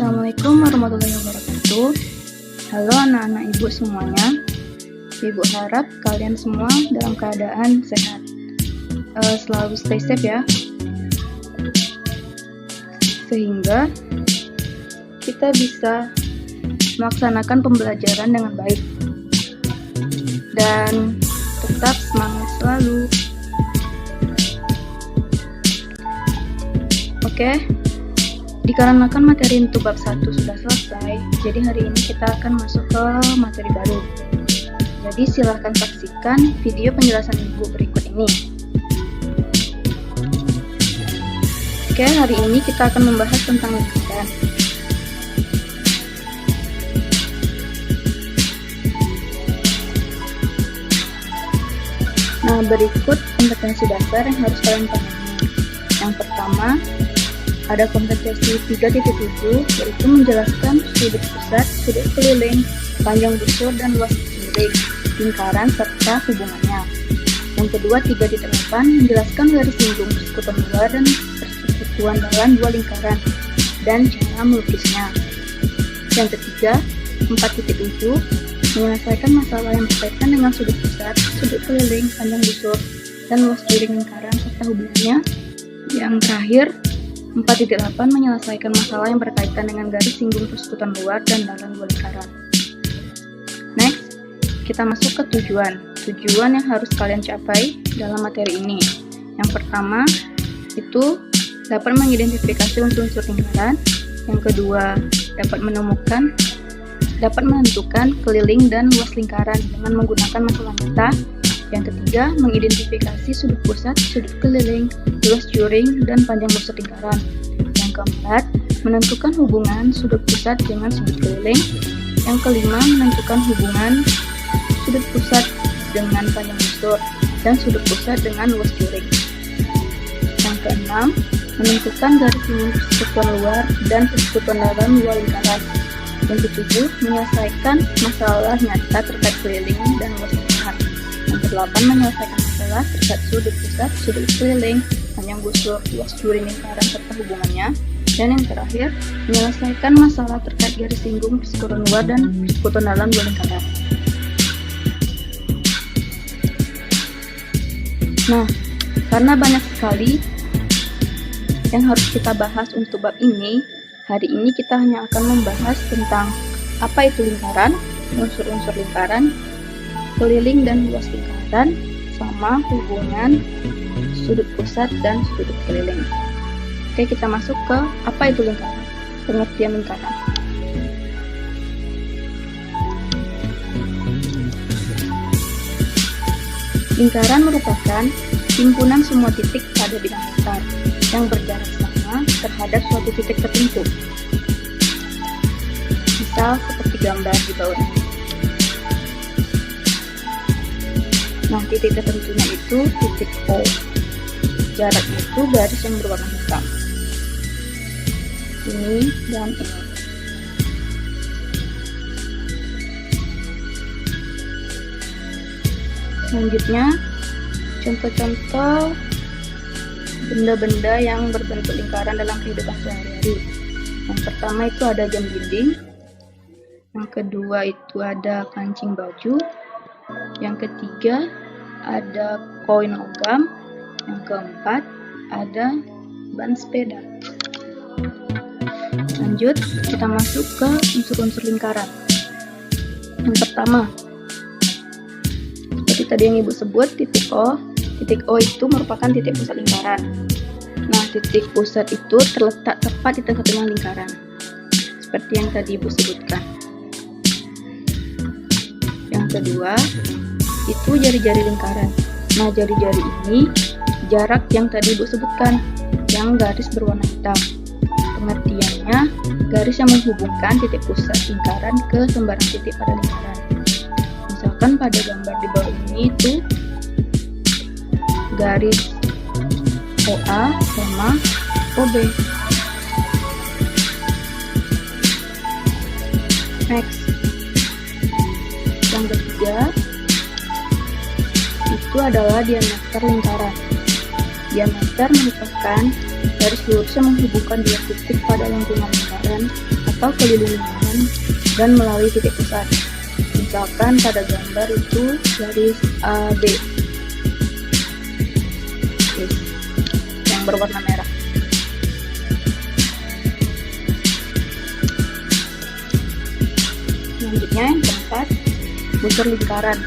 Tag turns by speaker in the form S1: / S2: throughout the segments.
S1: Assalamualaikum warahmatullahi wabarakatuh. Halo anak-anak ibu semuanya. Ibu harap kalian semua dalam keadaan sehat. Selalu stay safe ya. Sehingga kita bisa melaksanakan pembelajaran dengan baik. Dan tetap semangat selalu. Oke. Dikarenakan materi untuk bab 1 sudah selesai, jadi hari ini kita akan masuk ke materi baru. Jadi silahkan saksikan video penjelasan ibu berikut ini. Oke, hari ini kita akan membahas tentang lingkaran. Nah, berikut kompetensi dasar yang harus kalian pahami. Yang pertama, ada kompetensi 3.7, yaitu menjelaskan sudut pusat, sudut keliling, panjang busur, dan luas keliling, lingkaran, serta hubungannya. Yang kedua, 3.8, menjelaskan garis lingkung, persekutuan luar, dan persekutuan dalam dua lingkaran, dan cara melukisnya. Yang ketiga, 4.7, menyelesaikan masalah yang berkaitan dengan sudut pusat, sudut keliling, panjang busur, dan luas keliling lingkaran, serta hubungannya. Yang terakhir, 4.8 menyelesaikan masalah yang berkaitan dengan garis singgung persekutuan luar dan dalam dua lingkaran. Next, kita masuk ke tujuan. Tujuan yang harus kalian capai dalam materi ini. Yang pertama, itu dapat mengidentifikasi unsur-unsur lingkaran. Yang kedua, dapat menentukan keliling dan luas lingkaran dengan menggunakan masalah nyata. Yang ketiga, mengidentifikasi sudut pusat, sudut keliling, luas juring, dan panjang busur lingkaran. Yang keempat, menentukan hubungan sudut pusat dengan sudut keliling. Yang kelima, menentukan hubungan sudut pusat dengan panjang busur dan sudut pusat dengan luas juring. Yang keenam, menentukan garis lingkung persekutuan luar dan persekutuan dalam dua lingkaran. Yang ketujuh, menyelesaikan masalah nyata terkait keliling dan luas lingkaran. Yang kedelapan, menyelesaikan masalah terkait sudut pusat, sudut keliling, panjang busur, luas juring lingkaran serta hubungannya. Dan yang terakhir, menyelesaikan masalah terkait garis lingkung persekutuan luar dan persekutuan dalam dua lingkaran. Nah, karena banyak sekali yang harus kita bahas untuk bab ini, hari ini kita hanya akan membahas tentang apa itu lingkaran, unsur-unsur lingkaran, keliling dan luas lingkaran, sama hubungan sudut pusat dan sudut keliling. Oke, kita masuk ke apa itu lingkaran, pengertian lingkaran. Lingkaran merupakan himpunan semua titik pada bidang besar yang berjarak sama terhadap suatu titik tertentu. Misal seperti gambar di bawah ini. Nah, titik tertentunya itu titik O. Jaraknya itu garis yang berwarna hitam. Ini dan ini. Selanjutnya, contoh-contoh benda-benda yang berbentuk lingkaran dalam kehidupan sehari-hari. Yang pertama itu ada jam dinding. Yang kedua itu ada kancing baju. Yang ketiga ada koin logam. Yang keempat ada ban sepeda. Lanjut, kita masuk ke unsur-unsur lingkaran. Yang pertama, seperti tadi yang ibu sebut, titik O. Titik O itu merupakan titik pusat lingkaran. Nah, titik pusat itu terletak tepat di tengah-tengah lingkaran, seperti yang tadi ibu sebutkan. Yang kedua, itu jari-jari lingkaran. Nah, jari-jari ini jarak yang tadi ibu sebutkan, yang garis berwarna hitam. Pengertiannya, garis yang menghubungkan titik pusat lingkaran ke sembarang titik pada lingkaran. Misalkan pada gambar di bawah ini itu garis OA sama OB. Next, yang ketiga itu adalah diameter lingkaran. Diameter merupakan garis lurus yang menghubungkan dua titik pada lingkungan lingkaran atau keliling dan melalui titik pusat. Misalkan pada gambar itu garis AB yang berwarna merah. Selanjutnya yang keempat, busur lingkaran.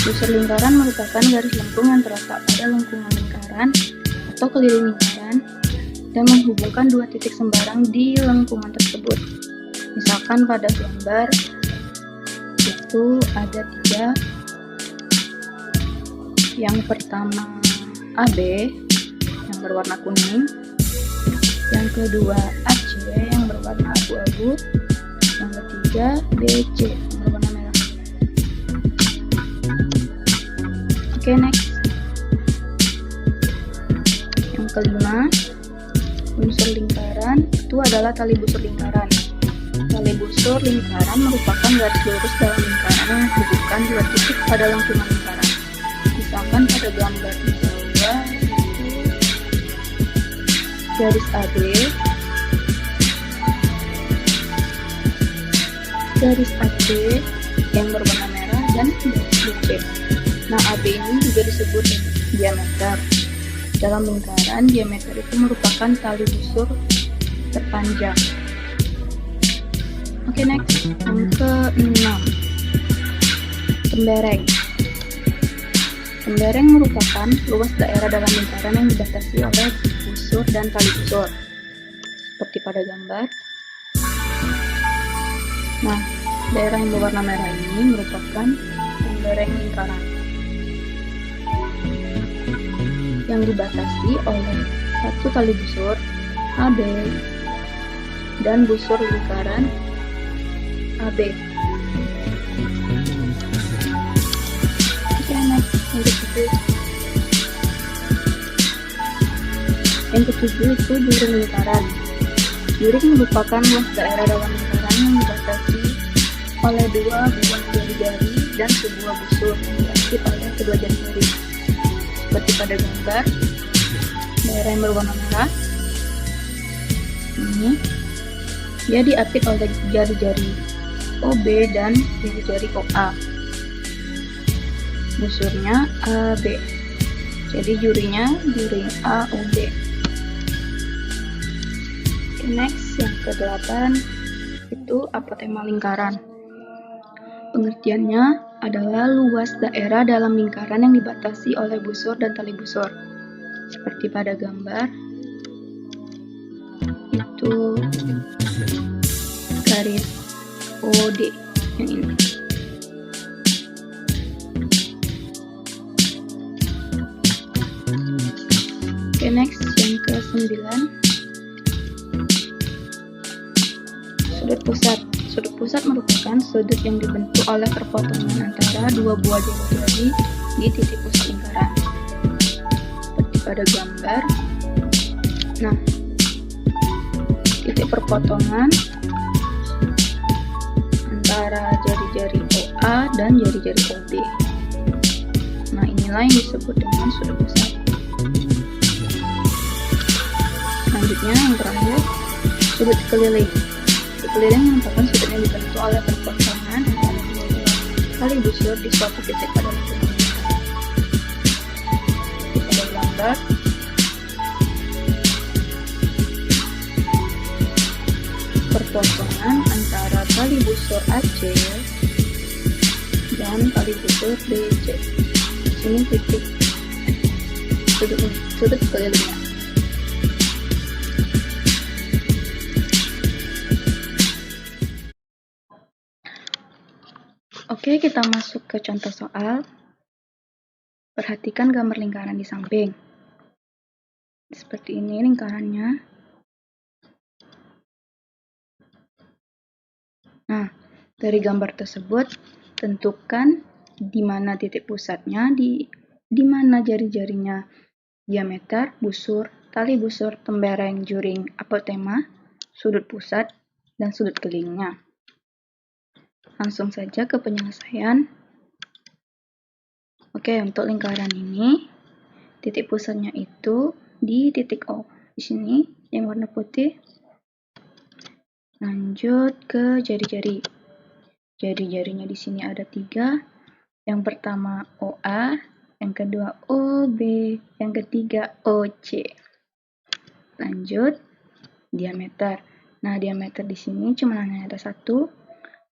S1: Busur lingkaran merupakan garis lengkung yang terletak pada lengkungan lingkaran atau keliling lingkaran dan menghubungkan dua titik sembarang di lengkungan tersebut. Misalkan pada gambar itu ada 3. Yang pertama AB yang berwarna kuning, yang kedua AC yang berwarna abu-abu, yang ketiga BC yang berwarna merah. Oke, next. Yang kelima, unsur lingkaran itu adalah tali busur lingkaran. Tali busur lingkaran merupakan garis lurus dalam lingkaran yang menghubungkan dua titik pada lengkungan lingkaran. Misalkan pada gambar di bawah itu garis AB, garis AC yang berwarna merah, dan garis BC. Nah, AB ini juga disebut diameter. Dalam lingkaran, diameter itu merupakan tali busur terpanjang. Oke, next. Yang ke-6, tembereng. Tembereng merupakan luas daerah dalam lingkaran yang dibatasi oleh busur dan tali busur, seperti pada gambar. Nah, daerah yang berwarna merah ini merupakan tembereng lingkaran yang dibatasi oleh satu tali busur AB dan busur lingkaran AB. Oke, next. Yang ketujuh itu juring lingkaran. Juring merupakan luas daerah dalam lingkaran yang dibatasi oleh dua buah jari-jari dan sebuah busur yang diapit oleh kedua jari-jari. Seperti pada gambar, daerah yang berwarna merah ini dia diapit oleh jari-jari OB dan jari-jari OA. Busurnya AB, jadi jurinya juring AOB. Okay, next, yang ke-8 itu apotema lingkaran. Pengertiannya adalah luas daerah dalam lingkaran yang dibatasi oleh busur dan tali busur. Seperti pada gambar itu garis OD yang ini. Oke, next, yang ke-9, sudut pusat. Sudut pusat merupakan sudut yang dibentuk oleh perpotongan antara dua buah jari-jari di titik pusat lingkaran, seperti pada gambar. Nah, titik perpotongan antara jari-jari OA dan jari-jari OB. Nah, inilah yang disebut dengan sudut pusat. Selanjutnya, yang terakhir, sudut keliling. Sudut keliling merupakan sudut yang dibentuk oleh perpotongan antara dua tali busur di suatu titik pada lingkaran. Pada gambar, perpotongan antara tali busur AC dan tali busur BC. Ini titik sudut kelilingnya. Oke, kita masuk ke contoh soal. Perhatikan gambar lingkaran di samping. Seperti ini lingkarannya. Nah, dari gambar tersebut, tentukan di mana titik pusatnya, di mana jari-jarinya, diameter, busur, tali busur, tembereng, juring, apotema, sudut pusat, dan sudut kelilingnya. Langsung saja ke penyelesaian. Oke, untuk lingkaran ini, titik pusatnya itu di titik O. Di sini, yang warna putih. Lanjut ke jari-jari. Jari-jarinya di sini ada 3. Yang pertama OA, yang kedua OB, yang ketiga OC. Lanjut diameter. Nah, diameter di sini cuma hanya ada 1,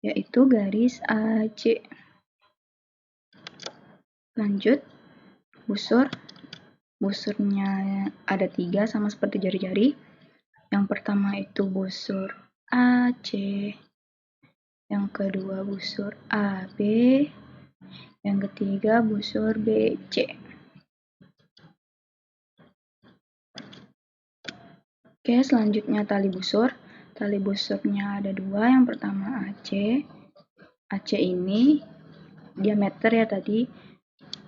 S1: yaitu garis AC. Lanjut busur. Busurnya ada 3 sama seperti jari-jari. Yang pertama itu busur AC, yang kedua busur AB, yang ketiga busur BC. Oke, selanjutnya tali busur. Tali busurnya ada 2, yang pertama AC. AC ini diameter ya tadi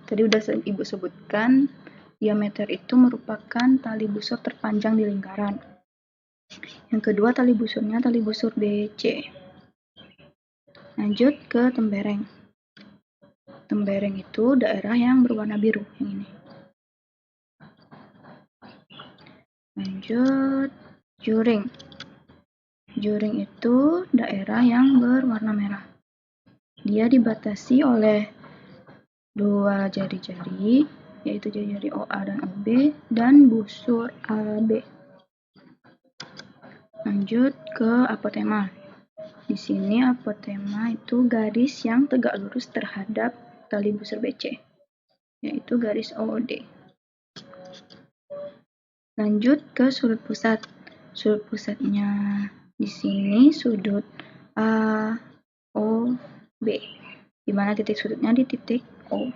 S1: udah Ibu sebutkan, diameter itu merupakan tali busur terpanjang di lingkaran. Yang kedua tali busurnya tali busur BC. Lanjut ke tembereng. Tembereng itu daerah yang berwarna biru, yang ini. Lanjut juring. Juring itu daerah yang berwarna merah. Dia dibatasi oleh 2 jari-jari, yaitu jari-jari OA dan OB, dan busur AB. Lanjut ke apotema. Di sini apotema itu garis yang tegak lurus terhadap tali busur BC, yaitu garis OD. Lanjut ke sudut pusat. Sudut pusatnya di sini sudut A, O, B, di mana titik sudutnya di titik O.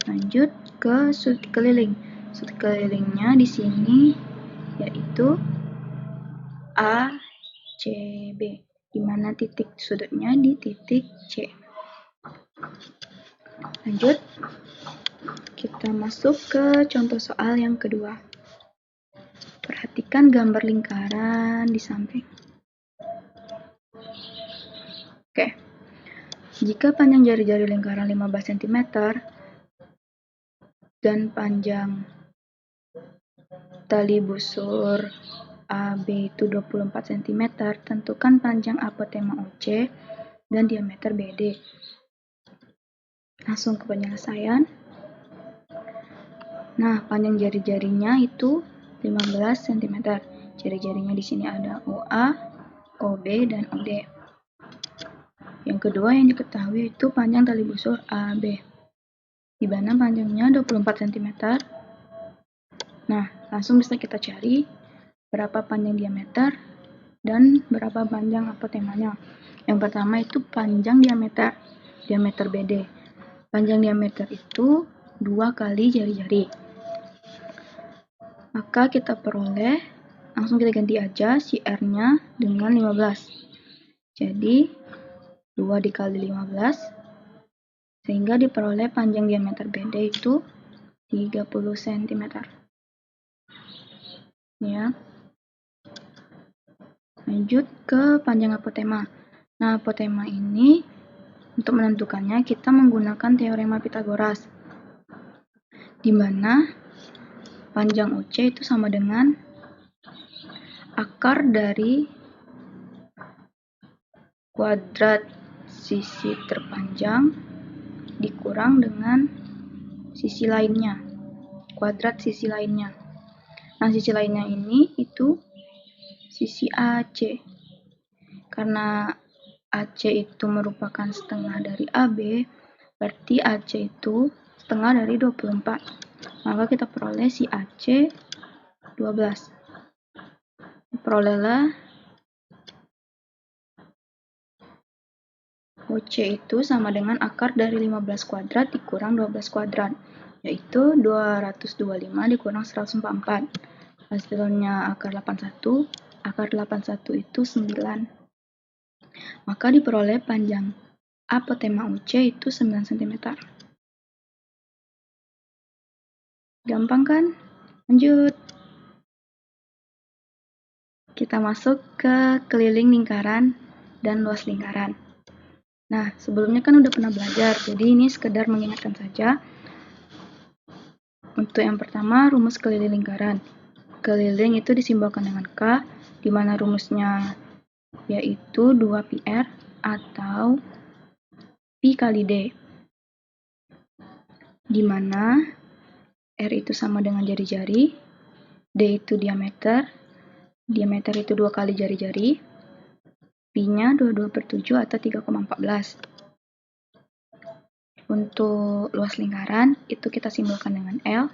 S1: Lanjut ke sudut keliling. Sudut kelilingnya di sini yaitu A, C, B, di mana titik sudutnya di titik C. Lanjut, kita masuk ke contoh soal yang kedua. Perhatikan gambar lingkaran di samping. Oke, jika panjang jari-jari lingkaran 15 cm dan panjang tali busur AB itu 24 cm, tentukan panjang apotema OC dan diameter BD. Langsung ke penyelesaian. Nah, panjang jari-jarinya itu 15 cm. Jari-jarinya di sini ada OA, OB, dan OD. Yang kedua yang diketahui itu panjang tali busur AB, di mana panjangnya 24 cm. Nah, langsung bisa kita cari berapa panjang diameter dan berapa panjang apotemanya. Yang pertama itu panjang diameter BD. Panjang diameter itu 2 kali jari-jari. Maka kita peroleh, langsung kita ganti aja si R-nya dengan 15. Jadi 2 dikali 15, sehingga diperoleh panjang diameter BD itu 30 cm. Ya. Lanjut ke panjang apotema. Nah, apotema ini untuk menentukannya kita menggunakan teorema Pythagoras, di mana panjang OC itu sama dengan akar dari kuadrat sisi terpanjang dikurang dengan sisi lainnya, kuadrat sisi lainnya. Nah, sisi lainnya ini itu sisi AC. Karena AC itu merupakan setengah dari AB, berarti AC itu setengah dari 24. Maka kita peroleh si AC 12. Perolehlah OC itu sama dengan akar dari 15 kuadrat dikurang 12 kuadrat, yaitu 225 dikurang 144. Hasilnya akar 81. Akar 81 itu 9. Maka diperoleh panjang apotema OC itu 9 cm. Gampang kan? Lanjut. Kita masuk ke keliling lingkaran dan luas lingkaran. Nah, sebelumnya kan udah pernah belajar, jadi ini sekedar mengingatkan saja. Untuk yang pertama, rumus keliling lingkaran. Keliling itu disimbolkan dengan K, di mana rumusnya yaitu 2πr atau Pi kali D, di mana R itu sama dengan jari-jari, D itu diameter itu 2 kali jari-jari, Pi-nya 22/7 atau 3,14. Untuk luas lingkaran, itu kita simbolkan dengan L,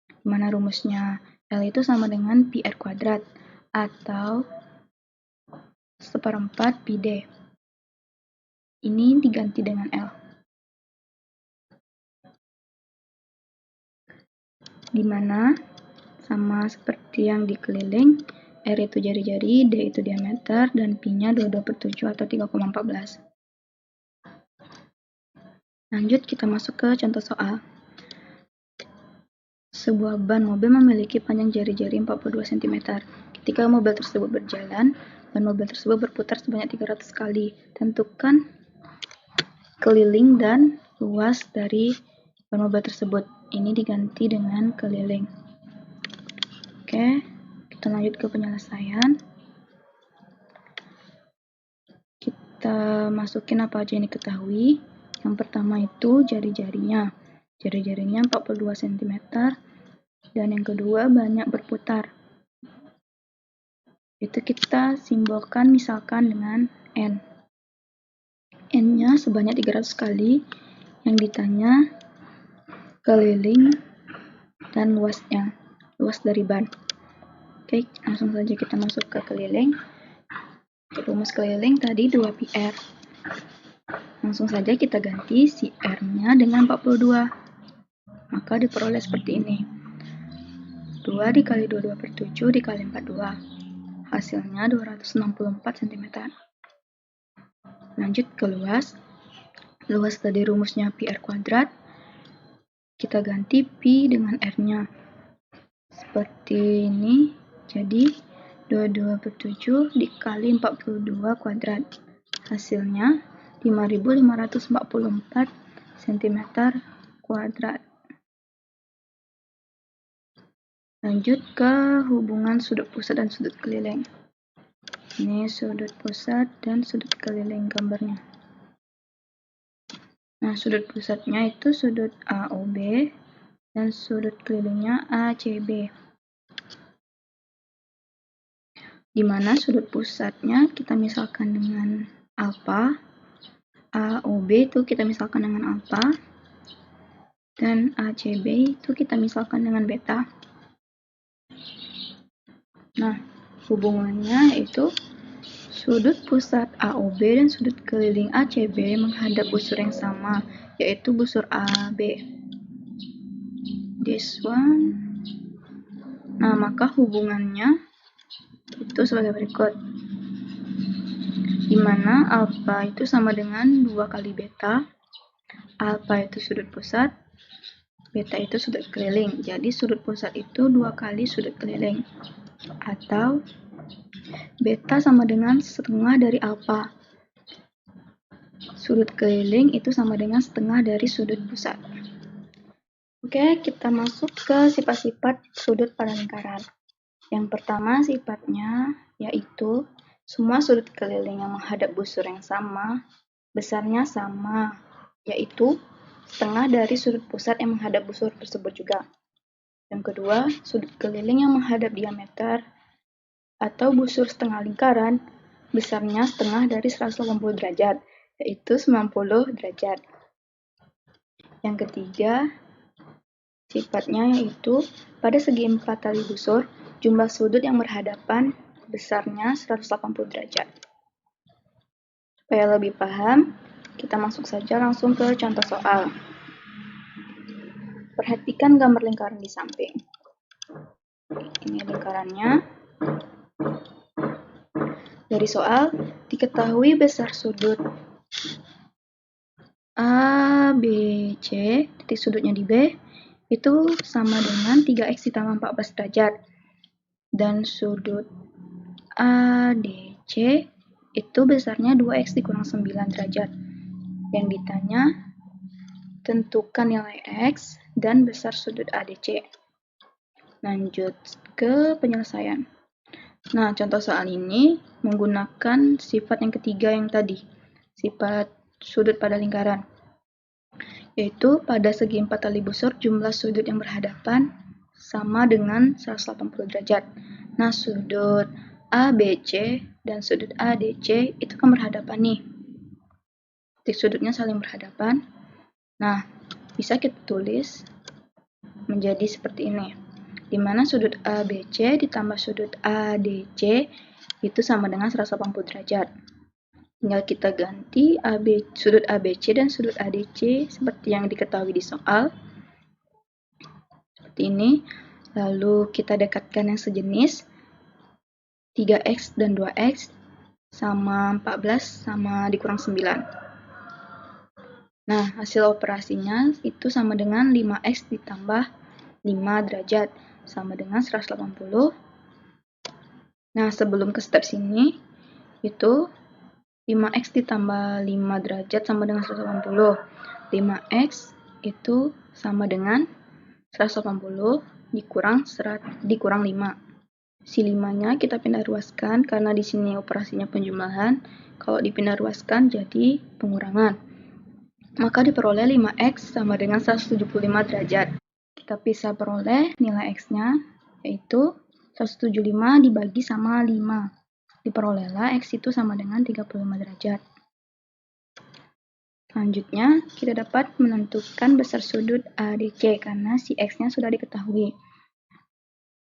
S1: di mana rumusnya L itu sama dengan Pi R kuadrat, atau 1/4 Pi D. Ini diganti dengan L. Di mana sama seperti yang di keliling, R itu jari-jari, D itu diameter, dan Pi-nya 22/7 atau 3,14. Lanjut, kita masuk ke contoh soal. Sebuah ban mobil memiliki panjang jari-jari 42 cm. Ketika mobil tersebut berjalan, ban mobil tersebut berputar sebanyak 300 kali. Tentukan keliling dan luas dari ban mobil tersebut. Ini diganti dengan keliling. Oke, kita lanjut ke penyelesaian. Kita masukin apa aja yang diketahui. Yang pertama itu jari-jarinya. Jari-jarinya 42 cm. Dan yang kedua banyak berputar. Itu kita simbolkan misalkan dengan N. N-nya sebanyak 300 kali. Yang ditanya keliling dan luasnya, luas dari ban. Oke, langsung saja kita masuk ke keliling. Rumus keliling tadi 2πr. Langsung saja kita ganti si R-nya dengan 42. Maka diperoleh seperti ini. 2 dikali 22/7 dikali 42. Hasilnya 264 cm. Lanjut ke luas. Luas tadi rumusnya Pi R kuadrat. Kita ganti Pi dengan R-nya. Seperti ini. Jadi 22/7 dikali 42 kuadrat. Hasilnya 5544 cm kuadrat. Lanjut ke hubungan sudut pusat dan sudut keliling. Ini sudut pusat dan sudut keliling gambarnya. Nah, sudut pusatnya itu sudut AOB dan sudut kelilingnya ACB. Di mana sudut pusatnya kita misalkan dengan alfa, AOB itu kita misalkan dengan alfa, dan ACB itu kita misalkan dengan beta. Nah, hubungannya itu sudut pusat AOB dan sudut keliling ACB menghadap busur yang sama, yaitu busur AB. This one. Nah, maka hubungannya itu sebagai berikut. Di mana alfa itu sama dengan 2 kali beta. Alfa itu sudut pusat, beta itu sudut keliling. Jadi sudut pusat itu 2 kali sudut keliling. Atau beta sama dengan setengah dari alfa. Sudut keliling itu sama dengan setengah dari sudut pusat. Oke, kita masuk ke sifat-sifat sudut pada lingkaran. Yang pertama sifatnya yaitu semua sudut keliling yang menghadap busur yang sama, besarnya sama, yaitu setengah dari sudut pusat yang menghadap busur tersebut juga. Yang kedua, sudut keliling yang menghadap diameter atau busur setengah lingkaran, besarnya setengah dari 180 derajat, yaitu 90 derajat. Yang ketiga, sifatnya yaitu pada segi 4 tali busur, jumlah sudut yang berhadapan besarnya 180 derajat. Supaya lebih paham, kita masuk saja langsung ke contoh soal. Perhatikan gambar lingkaran di samping. Ini lingkarannya. Dari soal, diketahui besar sudut A, B, C, titik sudutnya di B, itu sama dengan 3x ditambah 14 derajat. Dan sudut ADC itu besarnya 2x dikurang 9 derajat. Yang ditanya, tentukan nilai x dan besar sudut ADC. Lanjut ke penyelesaian. Nah, contoh soal ini menggunakan sifat yang ketiga yang tadi, sifat sudut pada lingkaran, yaitu pada segi 4 tali busur jumlah sudut yang berhadapan sama dengan 180 derajat. Nah, sudut ABC dan sudut ADC itu kan berhadapan nih. Titik sudutnya saling berhadapan. Nah, bisa kita tulis menjadi seperti ini, di mana sudut ABC ditambah sudut ADC itu sama dengan 180 derajat. Tinggal kita ganti sudut ABC dan sudut ADC seperti yang diketahui di soal. Seperti ini. Lalu kita dekatkan yang sejenis. 3x dan 2x sama 14 sama dikurang 9. Nah, hasil operasinya itu sama dengan 5x ditambah 5 derajat sama dengan 180. Nah, sebelum ke step sini, itu 5x ditambah 5 derajat sama dengan 180. 5x itu sama dengan 180 dikurang 5. Si 5-nya kita pindah ruaskan karena di sini operasinya penjumlahan. Kalau dipindah ruaskan jadi pengurangan. Maka diperoleh 5x sama dengan 175 derajat. Kita bisa peroleh nilai x-nya, yaitu 175 dibagi sama 5. Diperolehlah x itu sama dengan 35 derajat. Selanjutnya, kita dapat menentukan besar sudut ADC karena si x-nya sudah diketahui.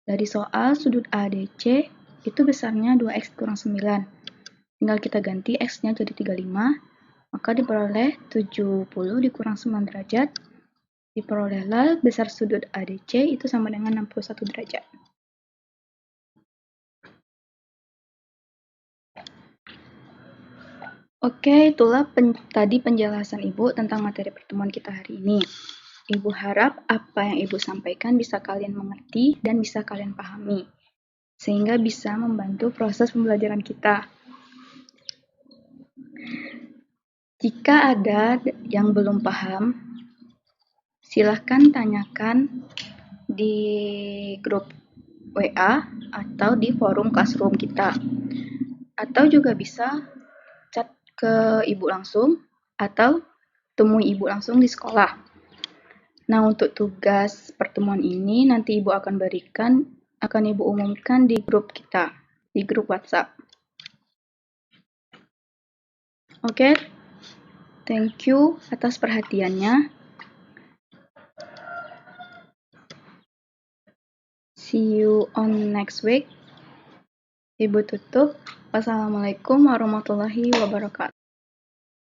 S1: Dari soal sudut ADC itu besarnya 2x kurang 9. Tinggal kita ganti x-nya jadi 35, maka diperoleh 70 dikurang 9 derajat. Diperolehlah besar sudut ADC itu sama dengan 61 derajat. Oke, itulah tadi penjelasan Ibu tentang materi pertemuan kita hari ini. Ibu harap apa yang Ibu sampaikan bisa kalian mengerti dan bisa kalian pahami, sehingga bisa membantu proses pembelajaran kita. Jika ada yang belum paham, silahkan tanyakan di grup WA atau di forum classroom kita. Atau juga bisa chat ke Ibu langsung atau temui Ibu langsung di sekolah. Nah, untuk tugas pertemuan ini nanti Ibu akan Ibu umumkan di grup kita, di grup WhatsApp. Oke, thank you atas perhatiannya. See you on next week. Ibu tutup. Wassalamualaikum warahmatullahi wabarakatuh.